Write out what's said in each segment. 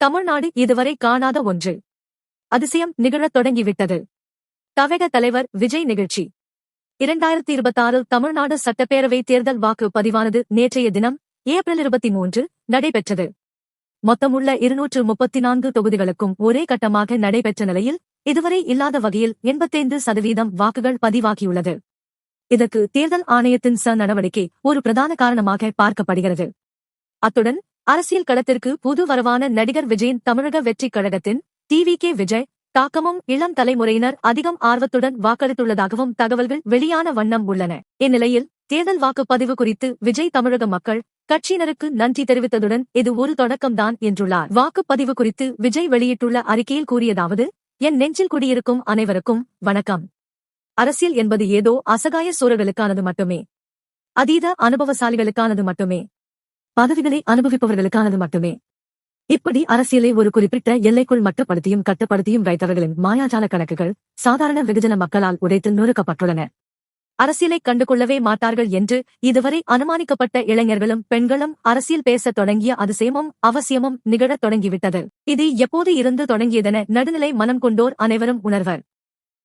தமிழ்நாடு இதுவரை காணாத ஒன்று. அதிசயம் நிகழத் தொடங்கிவிட்டது. தவேக தலைவர் விஜய் நிகழ்ச்சி. 2026 தமிழ்நாடு சட்டப்பேரவை தேர்தல் வாக்கு பதிவானது நேற்றைய தினம் ஏப்ரல் 23 நடைபெற்றது. மொத்தமுள்ள 234 தொகுதிகளுக்கும் ஒரே கட்டமாக நடைபெற்ற நிலையில் இதுவரை இல்லாத வகையில் 85% வாக்குகள் பதிவாகியுள்ளது. இதற்கு தேர்தல் ஆணையத்தின் நடவடிக்கை ஒரு பிரதான காரணமாக பார்க்கப்படுகிறது. அத்துடன் அரசியல் களத்திற்கு புது வரவான நடிகர் விஜயின் தமிழக வெற்றிக் கழகத்தின் டிவிகே விஜய் தாக்கமும் இளம் தலைமுறையினர் அதிகம் ஆர்வத்துடன் வாக்களித்துள்ளதாகவும் தகவல்கள் வெளியான வண்ணம் உள்ளன. இந்நிலையில் தேர்தல் வாக்குப்பதிவு குறித்து விஜய் தமிழக மக்கள் கட்சியினருக்கு நன்றி தெரிவித்ததுடன் இது ஒரு தொடக்கம்தான் என்றுள்ளார். வாக்குப்பதிவு குறித்து விஜய் வெளியிட்டுள்ள அறிக்கையில் கூறியதாவது: என் நெஞ்சில் குடியிருக்கும் அனைவருக்கும் வணக்கம். அரசியல் என்பது ஏதோ அசகாய சூழல்களுக்கானது மட்டுமே, அதீத அனுபவசாலிகளுக்கானது மட்டுமே, பதவிகளை அனுபவிப்பவர்களுக்கானது மட்டுமே. இப்படி அரசியலை ஒரு குறிப்பிட்ட எல்லைக்குள் மட்டுப்படுத்தியும் கட்டுப்படுத்தியும் வைத்தவர்களின் மாயாஜால கணக்குகள் சாதாரண வெகுஜன மக்களால் உடைத்து நொறுக்கப்பட்டுள்ளன. அரசியலை கண்டுகொள்ளவே மாட்டார்கள் என்று இதுவரை அனுமானிக்கப்பட்ட இளைஞர்களும் பெண்களும் அரசியல் பேசத் தொடங்கிய அதிசயமும் அவசியமும் நிகழத் தொடங்கிவிட்டது. இது எப்போது இருந்து தொடங்கியதென நடுநிலை மனம் கொண்டோர் அனைவரும் உணர்வர்.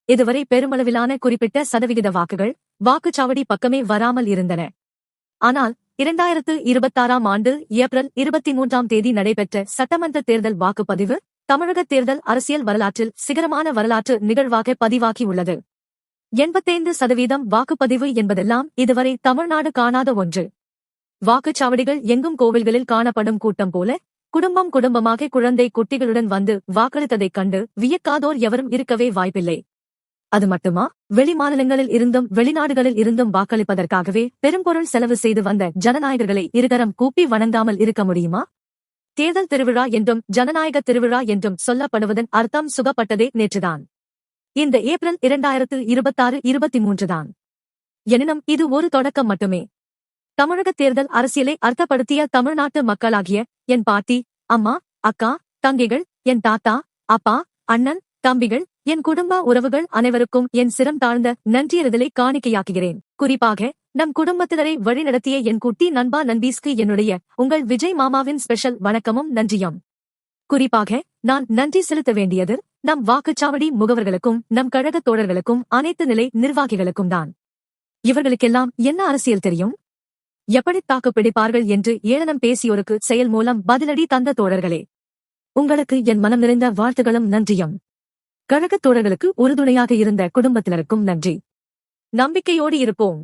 இதுவரை பெருமளவிலான குறிப்பிட்ட சதவிகித வாக்குகள் வாக்குச்சாவடி பக்கமே வராமல் இருந்தன. ஆனால் 2026 ஆண்டு ஏப்ரல் 23 நடைபெற்ற சட்டமன்ற தேர்தல் வாக்குப்பதிவு தமிழக தேர்தல் அரசியல் வரலாற்றில் சிகரமான வரலாற்று நிகழ்வாக பதிவாகியுள்ளது. 85% வாக்குப்பதிவு என்பதெல்லாம் இதுவரை தமிழ்நாடு காணாத ஒன்று. வாக்குச்சாவடிகள் எங்கும் கோவில்களில் காணப்படும் கூட்டம் போல குடும்பம் குடும்பமாக குழந்தை குட்டிகளுடன் வந்து வாக்களித்ததைக் கண்டு வியக்காதோர் எவரும் இருக்கவே வாய்ப்பில்லை. அது மட்டுமா, வெளி மாநிலங்களில் இருந்தும் வெளிநாடுகளில் இருந்தும் வாக்களிப்பதற்காகவே பெரும்பொருள் செலவு செய்து வந்த ஜனநாயகர்களை இருகரம் கூப்பி வணங்காமல் இருக்க முடியுமா? தேர்தல் திருவிழா என்றும் ஜனநாயக திருவிழா என்றும் சொல்லப்படுவதன் அர்த்தம் சுகப்பட்டதே நேற்றுதான். இந்த ஏப்ரல் 2026-23 தான். எனினும் இது ஒரு தொடக்கம் மட்டுமே. தமிழக தேர்தல் அரசியலை அர்த்தப்படுத்திய தமிழ்நாட்டு மக்களாகிய என் பாட்டி, அம்மா, அக்கா, தங்கைகள், என் தாத்தா, அப்பா, அண்ணன், தம்பிகள், என் குடும்ப உறவுகள் அனைவருக்கும் என் சிரம் தாழ்ந்த நன்றியறிதலை காணிக்கையாக்குகிறேன். குறிப்பாக நம் குடும்பத்தினரை வழிநடத்திய என் குட்டி நண்பா நண்பீஸ்க்கு என்னுடைய உங்கள் விஜய் மாமாவின் ஸ்பெஷல் வணக்கமும் நன்றியும். குறிப்பாக நான் நன்றி செலுத்த வேண்டியது நம் வாக்குச்சாவடி முகவர்களுக்கும் நம் கழக தோழர்களுக்கும் அனைத்து நிலை நிர்வாகிகளுக்கும் தான். இவர்களுக்கெல்லாம் என்ன அரசியல் தெரியும்? எப்படி தாக்கு பிடிப்பார்கள் என்று ஏளனம் பேசியோருக்கு செயல் மூலம் பதிலடி தந்த தோழர்களே, உங்களுக்கு என் மனம் நிறைந்த வாழ்த்துகளும் நன்றியும். கழகத் தோழர்களுக்கு உறுதுணையாக இருந்த குடும்பத்தினருக்கும் நன்றி. நம்பிக்கையோடு இருப்போம்,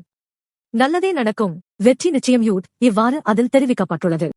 நல்லதே நடக்கும், வெற்றி நிச்சயம் இவ்வாறு அதில் தெரிவிக்கப்பட்டுள்ளது.